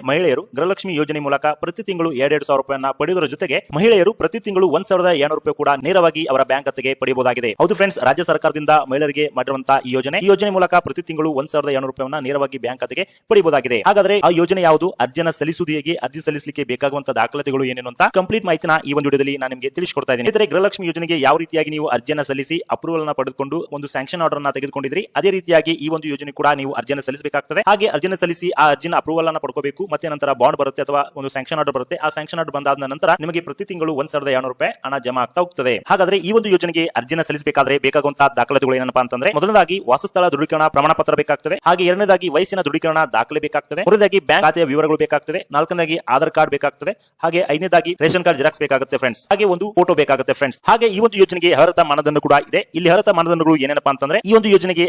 ಮಹಿಳೆಯರು ಗೃಹಲಕ್ಷ್ಮಿ ಯೋಜನೆ ಮೂಲಕ ಪ್ರತಿ ತಿಂಗಳು 2,000 ರೂಪಾಯಿಯನ್ನ ಪಡೆಯುವುದರ ಜೊತೆಗೆ ಮಹಿಳೆಯರು ಪ್ರತಿ ತಿಂಗಳು 1,200 ರೂಪಾಯಿ ಕೂಡ ನೇರವಾಗಿ ಅವರ ಬ್ಯಾಂಕ್ ಖಾತೆಗೆ ಪಡೆಯಬಹುದಾಗಿದೆ. ಹೌದು ಫ್ರೆಂಡ್ಸ್, ರಾಜ್ಯ ಸರ್ಕಾರದಿಂದ ಮಹಿಳೆಯರಿಗೆ ಮಾಡಿರುವಂತಹ ಈ ಯೋಜನೆ ಮೂಲಕ ಪ್ರತಿ ತಿಂಗಳು 1,200 ರೂಪಾಯಿಯನ್ನ ನೇರವಾಗಿ ಬ್ಯಾಂಕ್ ಖಾತೆಗೆ ಪಡೆಯಬಹುದಾಗಿದೆ. ಹಾಗಾದ್ರೆ ಆ ಯೋಜನೆ ಯಾವುದು, ಅರ್ಜಿಯನ್ನು ಸಲ್ಲಿಸುವುದು ಹೇಗೆ, ಅರ್ಜಿ ಸಲ್ಲಿಸಲಿಕ್ಕೆ ಬೇಕಾಗುವಂತಹ ದಾಖಲಾತಿಗಳು ಏನೇನು ಅಂತ ಕಂಪ್ಲೀಟ್ ಮಾಹಿತಿನ ಈ ಒಂದು ವಿಡಿಯೋದಲ್ಲಿ ನಾನು ನಿಮಗೆ ತಿಳಿಸಿಕೊಡ್ತಾ ಇದ್ದೀನಿ. ಇತರೆ ಗೃಹಲಕ್ಷ್ಮಿ ಯೋಜನೆಗೆ ಯಾವ ರೀತಿಯಾಗಿ ನೀವು ಅರ್ಜಿಯನ್ನು ಸಲ್ಲಿಸಿ ಅಪ್ರೂವಲ್ ಅನ್ನು ಪಡೆದುಕೊಂಡು ಒಂದು ಸ್ಯಾಂಕ್ಷನ್ ಆರ್ಡರ್ ಅನ್ನು ತೆಗೆದುಕೊಂಡಿದ್ರಿ, ಅದೇ ರೀತಿಯಾಗಿ ಈ ಒಂದು ಯೋಜನೆ ಕೂಡ ನೀವು ಅರ್ಜಿಯನ್ನು ಸಲ್ಲಿಸಬೇಕಾಗುತ್ತದೆ. ಹಾಗೆ ಅರ್ಜಿಯನ್ನು ಸಲ್ಲಿಸಿ ಆ ಅರ್ಜಿನ ಅಪ್ರೂವಲ್ ಅನ್ನು ಪಡ್ಕೋಬೇಕು. ಮತ್ತೆ ನಂತರ ಬಾಂಡ್ ಬರುತ್ತೆ ಅಥವಾ ಒಂದು ಸ್ಯಾಂಕ್ಷನ್ ಆರ್ಡರ್ ಬರುತ್ತೆ. ಆ ಸ್ಯಾಂಕ್ಷನ್ ಆರ್ಡರ್ ಬಂದಾದ ನಂತರ ನಿಮಗೆ ಪ್ರತಿ ತಿಂಗಳು 1,200 ರೂಪಾಯಿ ಹಣ ಜಮಾ ಆಗ್ತಾ ಹೋಗ್ತದೆ. ಹಾಗಾದ್ರೆ ಈ ಒಂದು ಯೋಜನೆಗೆ ಅರ್ಜಿಯನ್ನು ಸಲ್ಲಿಸಬೇಕಾದ್ರೆ ಬೇಕಾಗುವಂತಹ ದಾಖಲಾತಿಗಳು ಏನಪ್ಪಾ ಅಂತಂದ್ರೆ, ಮೊದಲನೇದಾಗಿ ವಾಸಸ್ಥಳ ದೃಢೀಕರಣ ಪ್ರಮಾಣ ಪತ್ರ ಬೇಕಾಗ್ತದೆ. ಹಾಗೆ ಎರಡನೇದಾಗಿ ವಯಸ್ಸಿನ ದೃಢೀಕರಣ ದಾಖಲೆ ಬೇಕಾಗ್ತದೆ. ಮೂರನೇದಾಗಿ ಬ್ಯಾಂಕ್ ಖಾತೆಯ ವಿವರಗಳು ಬೇಕಾಗ್ತದೆ. ನಾಲ್ಕನೇದಾಗಿ ಆಧಾರ್ ಕಾರ್ಡ್ ಬೇಕಾಗ್ತದೆ. ಹಾಗೆ ಐದನೇದಾಗಿ ರೇಷನ್ ಕಾರ್ಡ್ ಜೆರಾಕ್ಸ್ ಬೇಕಾಗುತ್ತೆ ಫ್ರೆಂಡ್ಸ್. ಹಾಗೆ ಒಂದು ಫೋಟೋ ಬೇಕಾಗುತ್ತೆ ಫ್ರೆಂಡ್ಸ್. ಹಾಗೆ ಈ ಒಂದು ಯೋಜನೆಗೆ ಅರ್ಹತಾ ಮಾನದಂಡ ಕೂಡ ಇದೆ. ಇಲ್ಲಿ ಅರ್ಹತಾ ಮಾನದಂಡಗಳು ಏನೇನಪ್ಪಾ ಅಂತಂದ್ರೆ, ಈ ಒಂದು ಯೋಜನೆಗೆ